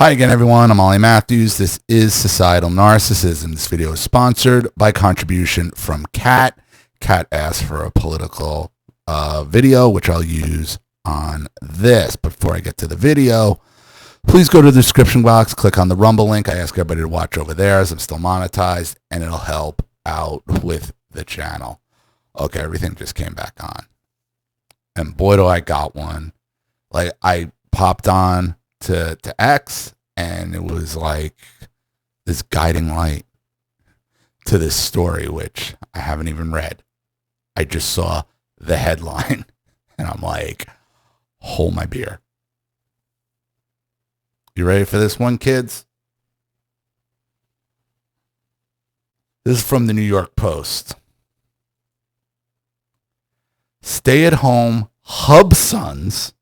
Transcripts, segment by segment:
Hi again, everyone. I'm Olliemathews. This is Societal Narcissism. This video is sponsored by contribution from Kat. Kat asked for a political video, which I'll use on this. Before I get to the video, please go to the description box, click on the Rumble link. I ask everybody to watch over there as I'm still monetized, and it'll help out with the channel. Okay, everything just came back on. And boy, do I got one. Like, I popped on to X, and it was like this guiding light to this story, which I haven't even read. I just saw the headline, and I'm like, hold my beer. You ready for this one, kids? This is from the New York Post. Stay-at-home hub sons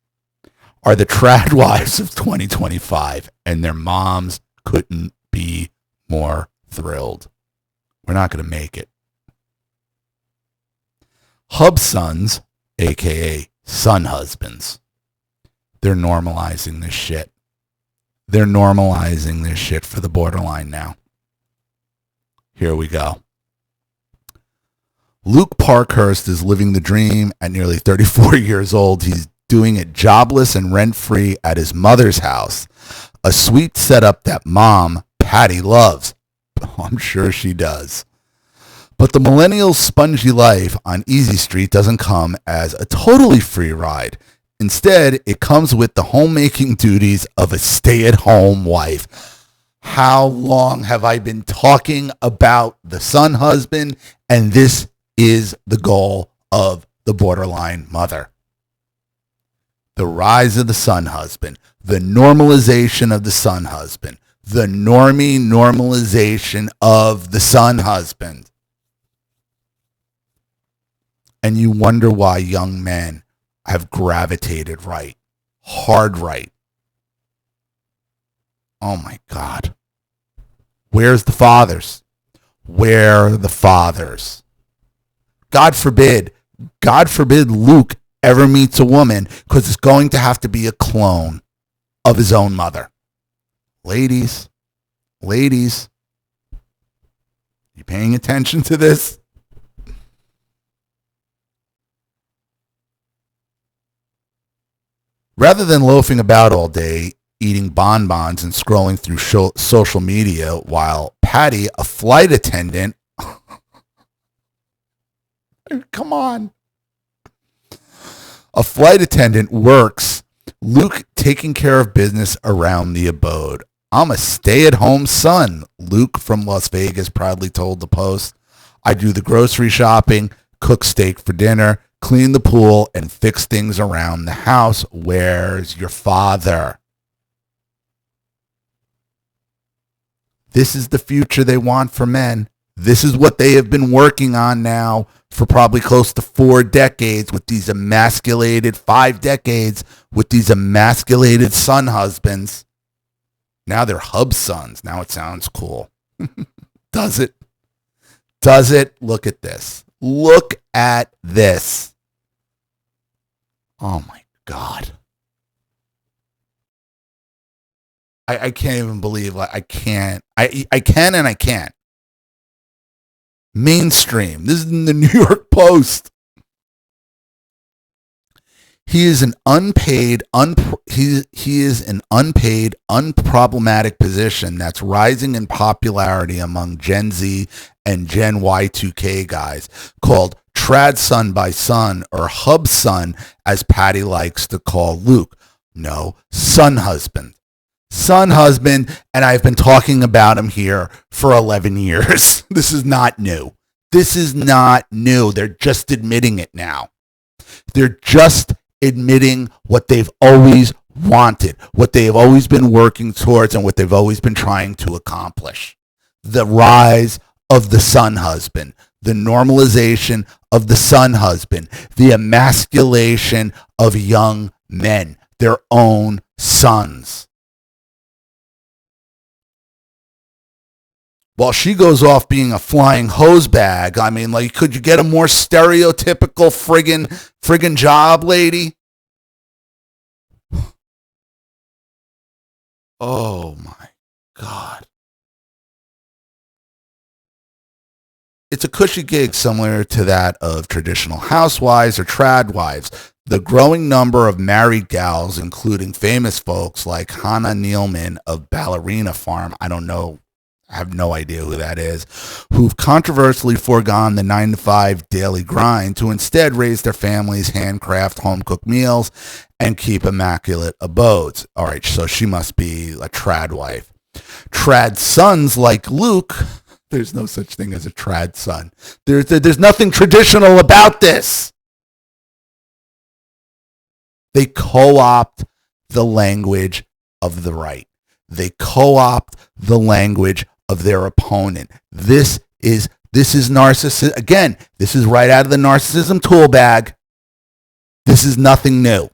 are the trad wives of 2025, and their moms couldn't be more thrilled. We're not going to make it. Hub sons, aka son husbands, they're normalizing this shit. They're normalizing this shit for the borderline now. Here we go. Luke Parkhurst is living the dream at nearly 34 years old. He's doing it jobless and rent-free at his mother's house, a sweet setup that mom, Patty, loves. I'm sure she does. But the millennial's spongy life on Easy Street doesn't come as a totally free ride. Instead, it comes with the homemaking duties of a stay-at-home wife. How long have I been talking about the son husband? And this is the goal of the borderline mother. The rise of the son husband, the normalization of the son husband, the normie normalization of the son husband. And you wonder why young men have gravitated right, hard right. Oh my God. Where's the fathers? Where are the fathers? God forbid Luke ever meets a woman, because it's going to have to be a clone of his own mother. Ladies, you paying attention to this? Rather than loafing about all day, eating bonbons and scrolling through social media, while Patty, a flight attendant, come on. A flight attendant works, Luke taking care of business around the abode. I'm a stay-at-home son, Luke from Las Vegas proudly told the Post. I do the grocery shopping, cook steak for dinner, clean the pool, and fix things around the house. Where's your father? This is the future they want for men. This is what they have been working on now for probably close to 4 decades with these emasculated, 5 decades with these emasculated son husbands. Now they're hub sons. Now it sounds cool. Does it? Does it? Look at this. Look at this. Oh my God. I can't even believe, like, I can and I can't. Mainstream. This is in the New York Post. He is an unpaid, unproblematic position that's rising in popularity among Gen Z and Gen Y2K guys, called trad son by son, or hub son, as Patty likes to call Luke. No, son husband. Son husband, and I've been talking about him here for 11 years. This is not new. This is not new. They're just admitting it now. They're just admitting what they've always wanted, what they have always been working towards, and what they've always been trying to accomplish. The rise of the son husband, the normalization of the son husband, the emasculation of young men, their own sons. While she goes off being a flying hose bag, I mean, like, could you get a more stereotypical friggin' job, lady? Oh my God. It's a cushy gig similar to that of traditional housewives or trad wives. The growing number of married gals, including famous folks like Hannah Nealman of Ballerina Farm, I don't know, I have no idea who that is, who've controversially foregone the 9 to 5 daily grind to instead raise their families, handcraft home cooked meals, and keep immaculate abodes. All right, so she must be a trad wife. Trad sons like Luke, there's no such thing as a trad son. There's nothing traditional about this. They co-opt the language of the right. They co-opt the language of their opponent. This is narcissism. Again, this is right out of the narcissism tool bag. This is nothing new.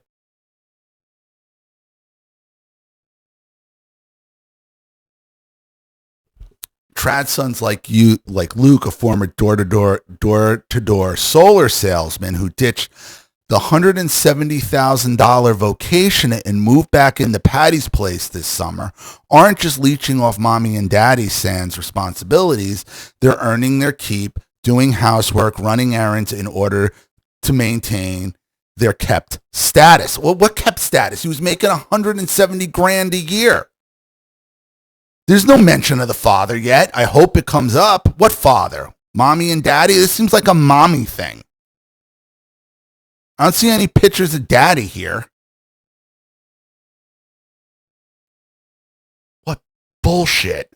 Trad sons like you, like Luke, a former door-to-door solar salesman who ditched the $170,000 vocation and moved back into Patty's place this summer, aren't just leeching off mommy and daddy sans responsibilities. They're earning their keep, doing housework, running errands in order to maintain their kept status. Well, what kept status? He was making 170 grand a year. There's no mention of the father yet. I hope it comes up. What father? Mommy and daddy? This seems like a mommy thing. I don't see any pictures of daddy here. What bullshit.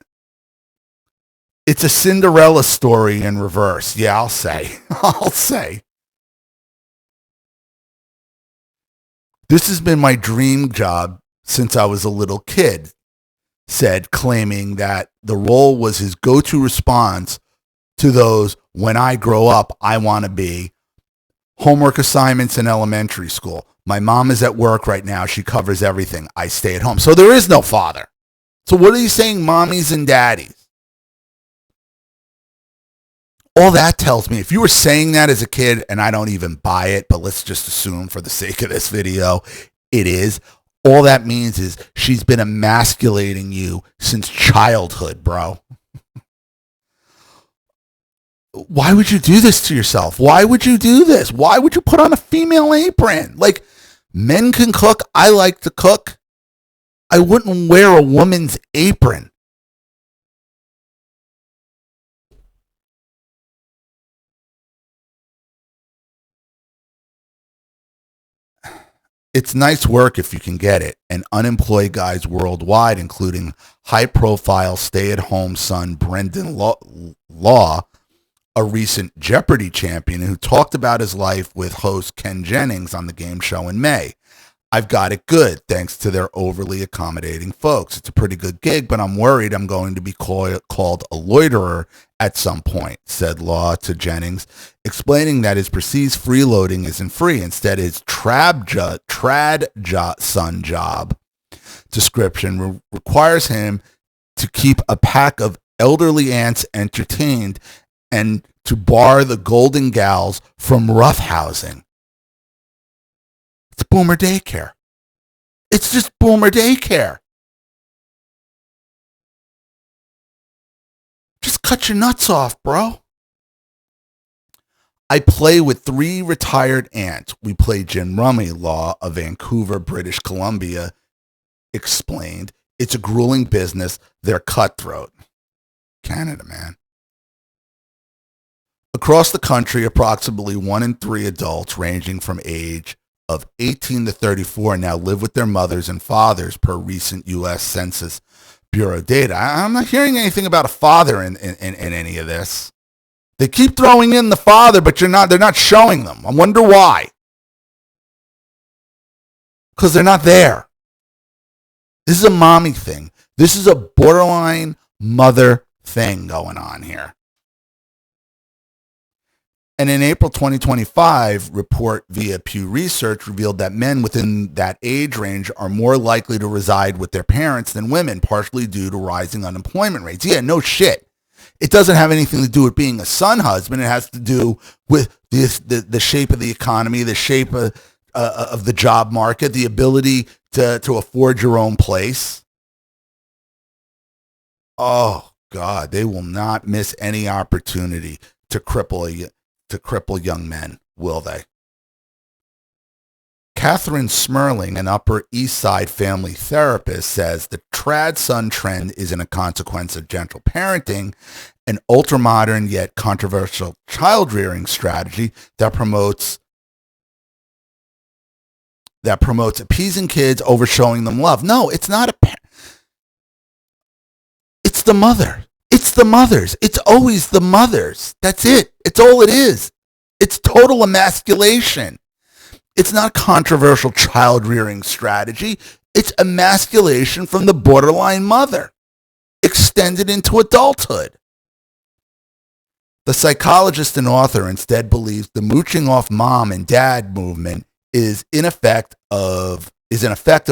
It's a Cinderella story in reverse. Yeah, I'll say. I'll say. This has been my dream job since I was a little kid, said, claiming that the role was his go-to response to those when I grow up, I want to be homework assignments in elementary school. My mom is at work right now. She covers everything. I stay at home. So there is no father. So what are you saying, mommies and daddies? All that tells me, if you were saying that as a kid, and I don't even buy it, but let's just assume for the sake of this video, it is. All that means is she's been emasculating you since childhood, bro. Why would you do this to yourself? Why would you do this? Why would you put on a female apron? Like, men can cook. I like to cook. I wouldn't wear a woman's apron. It's nice work if you can get it. And unemployed guys worldwide, including high-profile stay-at-home son Brendan Law, a recent Jeopardy champion who talked about his life with host Ken Jennings on the game show in May. I've got it good thanks to their overly accommodating folks. It's a pretty good gig, but I'm worried I'm going to be called a loiterer at some point, said Law to Jennings, explaining that his perceived freeloading isn't free. Instead, his son job description requires him to keep a pack of elderly aunts entertained and to bar the golden gals from roughhousing. It's boomer daycare. It's just boomer daycare. Just cut your nuts off, bro. I play with 3 retired aunts. We play gin rummy, Law of Vancouver, British Columbia, explained. It's a grueling business. They're cutthroat. Canada, man. Across the country, approximately 1 in 3 adults ranging from age of 18 to 34 now live with their mothers and fathers per recent U.S. Census Bureau data. I'm not hearing anything about a father in any of this. They keep throwing in the father, but they're not showing them. I wonder why. Because they're not there. This is a mommy thing. This is a borderline mother thing going on here. And in April 2025, report via Pew Research revealed that men within that age range are more likely to reside with their parents than women, partially due to rising unemployment rates. Yeah, no shit. It doesn't have anything to do with being a son husband. It has to do with the shape of the economy, the shape of the job market, the ability to afford your own place. Oh God, they will not miss any opportunity to cripple young men, will they? Catherine Smerling, an Upper East Side family therapist, says the trad son trend isn't a consequence of gentle parenting, an ultramodern yet controversial child rearing strategy that promotes appeasing kids over showing them love. No, it's not it's the mother. It's the mothers. It's always the mothers. That's it. It's all it is. It's total emasculation. It's not controversial child rearing strategy. It's emasculation from the borderline mother, extended into adulthood. The psychologist and author instead believes the mooching off mom and dad movement is an effect of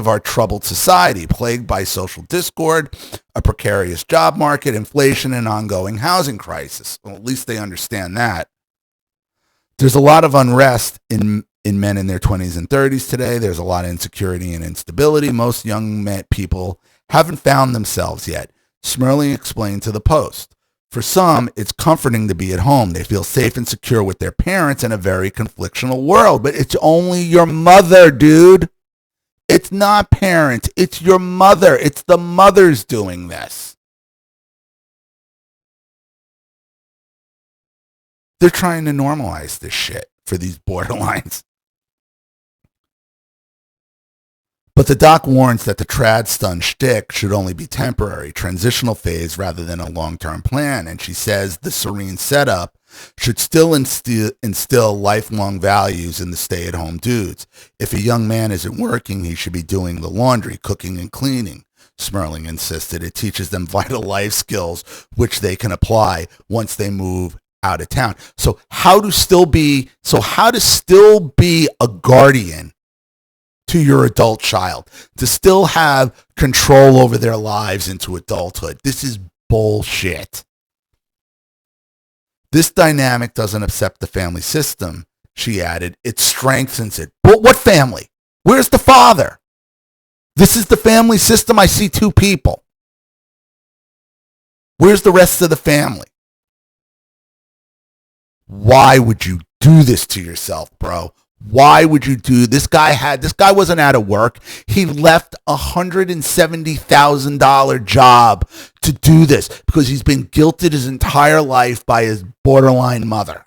our troubled society, plagued by social discord, a precarious job market, inflation, and ongoing housing crisis. Well, at least they understand that. There's a lot of unrest in men in their 20s and 30s today. There's a lot of insecurity and instability. Most young people haven't found themselves yet. Smerling explained to the Post. For some, it's comforting to be at home. They feel safe and secure with their parents in a very conflictional world. But it's only your mother, dude. It's not parents. It's your mother. It's the mothers doing this. They're trying to normalize this shit for these borderlines. But the doc warns that the trad stun shtick should only be temporary, transitional phase rather than a long-term plan. And she says the serene setup should still instill lifelong values in the stay-at-home dudes. If a young man isn't working, he should be doing the laundry, cooking, and cleaning. Smerling insisted it teaches them vital life skills, which they can apply once they move out of town. So how to still be a guardian to your adult child, to still have control over their lives into adulthood. This is bullshit. This dynamic doesn't upset the family system, she added. It strengthens it. But what family? Where's the father? This is the family system. I see two people. Where's the rest of the family? Why would you do this to yourself, bro? Why would you do this? This guy wasn't out of work. He left $170,000 job to do this because he's been guilted his entire life by his borderline mother.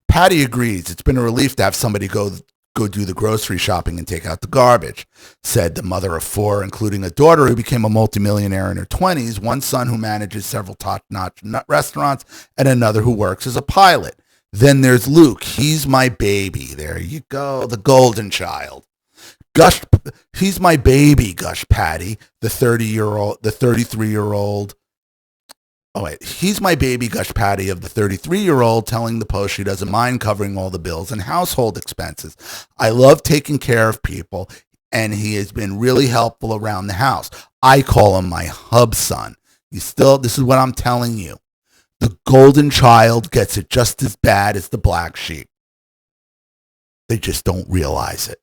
Patty agrees. It's been a relief to have somebody go do the grocery shopping and take out the garbage, said the mother of four, including a daughter who became a multimillionaire in her 20s, one son who manages several top-notch restaurants, and another who works as a pilot. Then there's Luke. He's my baby. There you go. The golden child. He's my baby, gushed Patty, the 33-year-old. Oh, wait. He's my baby, gushed Patty of the 33-year-old, telling the Post she doesn't mind covering all the bills and household expenses. I love taking care of people, and he has been really helpful around the house. I call him my hub son. This is what I'm telling you. The golden child gets it just as bad as the black sheep. They just don't realize it.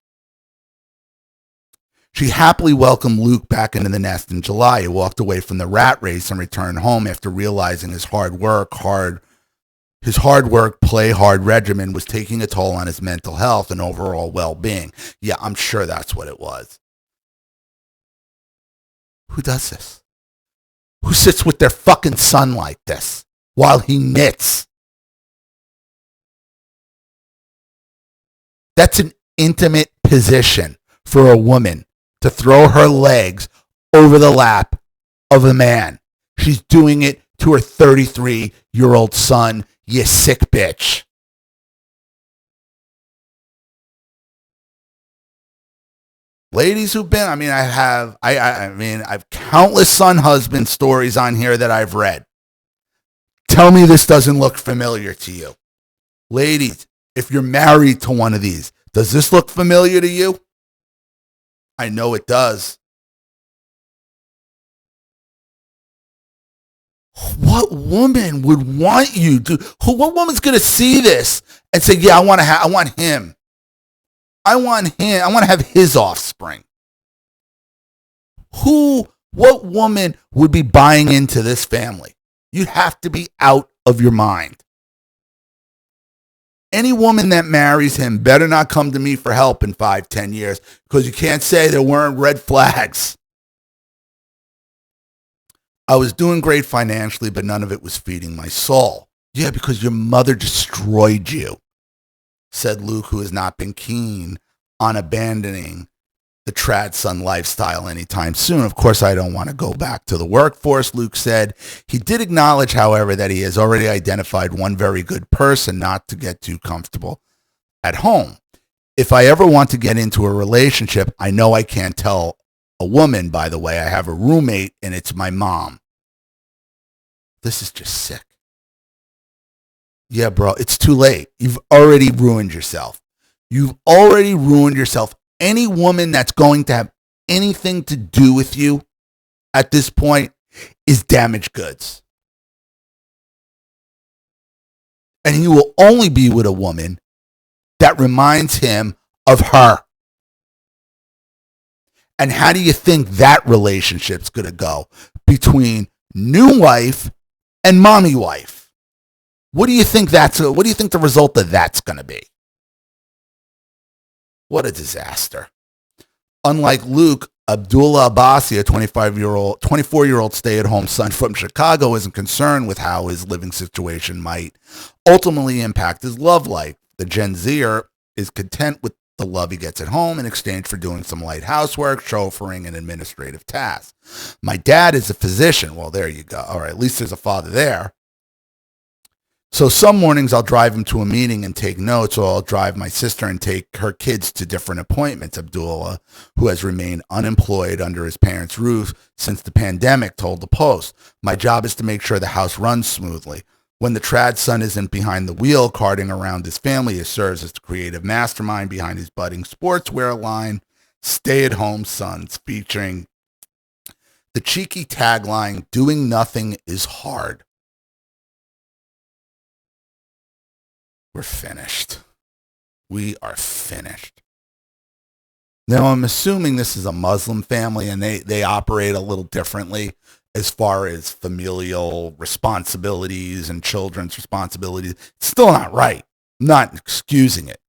She happily welcomed Luke back into the nest in July. He walked away from the rat race and returned home after realizing his hard work, play hard regimen was taking a toll on his mental health and overall well-being. Yeah, I'm sure that's what it was. Who does this? Who sits with their fucking son like this while he knits? That's an intimate position for a woman to throw her legs over the lap of a man. She's doing it to her 33-year-old son, you sick bitch. Ladies who've been, I've countless son husband stories on here that I've read. Tell me this doesn't look familiar to you. Ladies, if you're married to one of these, does this look familiar to you? I know it does. What woman would want you to? What woman's going to see this and say, "Yeah, I want him. I want to have his offspring." Who What woman would be buying into this family? You'd have to be out of your mind. Any woman that marries him better not come to me for help in 5, 10 years, because you can't say there weren't red flags. I was doing great financially, but none of it was feeding my soul. Yeah, because your mother destroyed you, said Luke, who has not been keen on abandoning the trad son lifestyle anytime soon. Of course, I don't want to go back to the workforce, Luke said. He did acknowledge, however, that he has already identified one very good person not to get too comfortable at home. If I ever want to get into a relationship, I know I can't tell a woman, by the way, I have a roommate and it's my mom. This is just sick. Yeah, bro, it's too late. You've already ruined yourself. You've already ruined yourself. Any woman that's going to have anything to do with you at this point is damaged goods. And he will only be with a woman that reminds him of her. And how do you think that relationship's going to go between new wife and mommy wife? What do you think what do you think the result of that's going to be? What a disaster. Unlike Luke, Abdullah Abbasi, a 24-year-old stay-at-home son from Chicago, isn't concerned with how his living situation might ultimately impact his love life. The Gen Zer is content with the love he gets at home in exchange for doing some light housework, chauffeuring, and administrative tasks. My dad is a physician. Well, there you go. All right, at least there's a father there. So some mornings I'll drive him to a meeting and take notes, or I'll drive my sister and take her kids to different appointments. Abdullah, who has remained unemployed under his parents' roof since the pandemic, told the Post. My job is to make sure the house runs smoothly. When the trad son isn't behind the wheel carting around his family, he serves as the creative mastermind behind his budding sportswear line, Stay-at-Home Sons, featuring the cheeky tagline, "Doing nothing is hard." We're finished. We are finished. Now, I'm assuming this is a Muslim family and they operate a little differently as far as familial responsibilities and children's responsibilities. It's still not right. I'm not excusing it.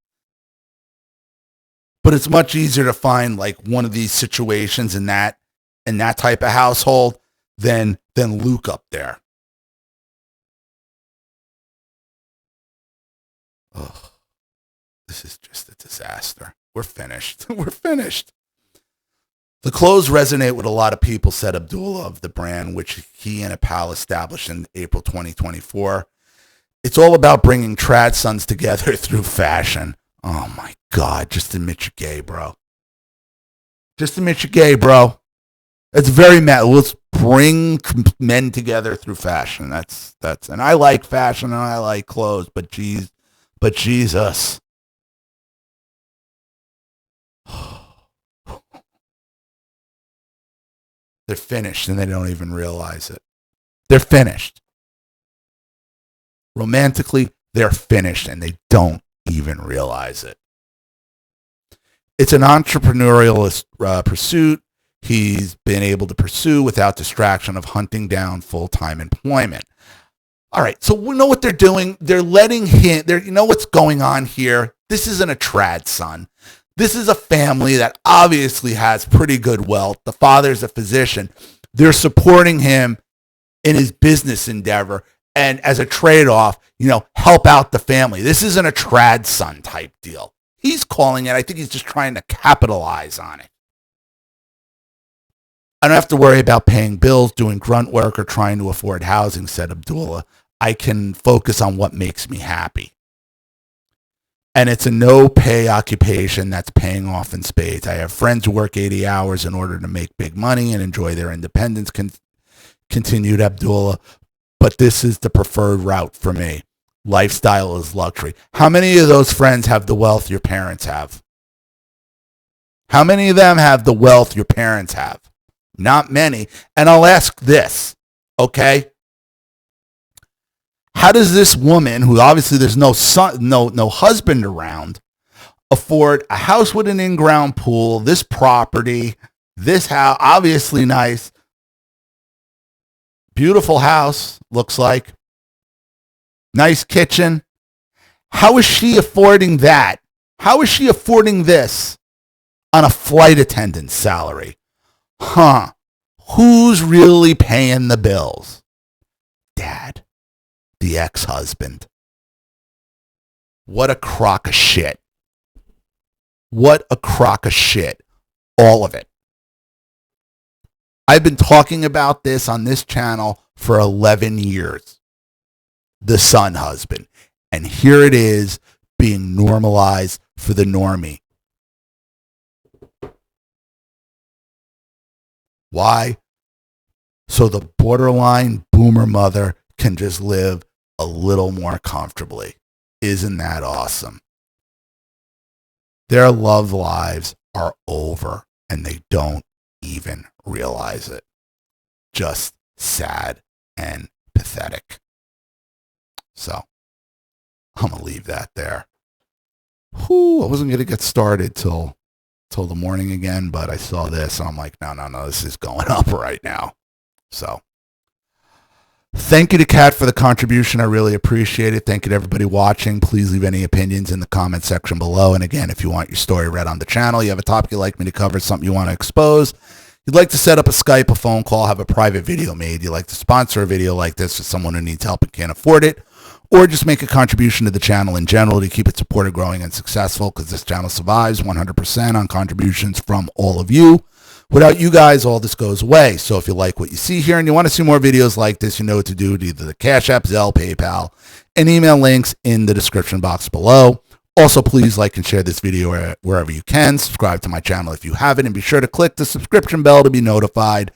But it's much easier to find like one of these situations in that type of household than Luke up there. Oh, this is just a disaster. We're finished. We're finished. The clothes resonate with a lot of people, said Abdullah of the brand, which he and a pal established in April 2024. It's all about bringing trad sons together through fashion. Oh my God, just admit you're gay, bro. Just admit you're gay, bro. It's very mad. Let's bring men together through fashion. That's, and I like fashion and I like clothes, but Jesus. They're finished and they don't even realize it. They're finished. Romantically, they're finished and they don't even realize it. It's an entrepreneurial pursuit he's been able to pursue without distraction of hunting down full-time employment. All right, so we know what they're doing. They're letting him, you know what's going on here? This isn't a trad son. This is a family that obviously has pretty good wealth. The father's a physician. They're supporting him in his business endeavor. And as a trade-off, help out the family. This isn't a trad son type deal. He's calling it. I think he's just trying to capitalize on it. I don't have to worry about paying bills, doing grunt work, or trying to afford housing, said Abdullah. I can focus on what makes me happy. And it's a no-pay occupation that's paying off in spades. I have friends who work 80 hours in order to make big money and enjoy their independence, continued Abdullah. But this is the preferred route for me. Lifestyle is luxury. How many of those friends have the wealth your parents have? How many of them have the wealth your parents have? Not many. And I'll ask this, okay? How does this woman, who obviously there's no son, no husband around, afford a house with an in-ground pool, this property, this house, obviously nice, Beautiful house, looks like. Nice kitchen. How is she affording that? How is she affording this on a flight attendant salary? Huh. Who's really paying the bills? Dad, the ex-husband. What a crock of shit. What a crock of shit. All of it. I've been talking about this on this channel for 11 years. The son husband. And here it is being normalized for the normie. Why? So the borderline boomer mother can just live a little more comfortably. Isn't that awesome? Their love lives are over and they don't even realize it. Just sad and pathetic. So I'm going to leave that there. I wasn't going to get started till the morning again, but I saw this and I'm like, no, this is going up right now. So thank you to Kat for the contribution. I really appreciate it. Thank you to everybody watching. Please leave any opinions in the comment section below. And again, if you want your story read on the channel, you have a topic you'd like me to cover, something you want to expose, you'd like to set up a Skype, a phone call, have a private video made, you'd like to sponsor a video like this for someone who needs help and can't afford it, or just make a contribution to the channel in general to keep it supported, growing, and successful, because this channel survives 100% on contributions from all of you. Without you guys, all this goes away. So if you like what you see here and you want to see more videos like this, you know what to do. Either the Cash App, Zelle, PayPal, and email links in the description box below. Also, please like and share this video wherever you can. Subscribe to my channel if you haven't, and be sure to click the subscription bell to be notified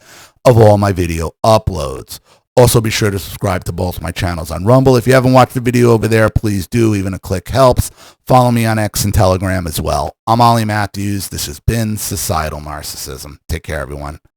of all my video uploads. Also, be sure to subscribe to both my channels on Rumble. If you haven't watched the video over there, please do. Even a click helps. Follow me on X and Telegram as well. I'm Ollie Matthews. This has been Societal Narcissism. Take care, everyone.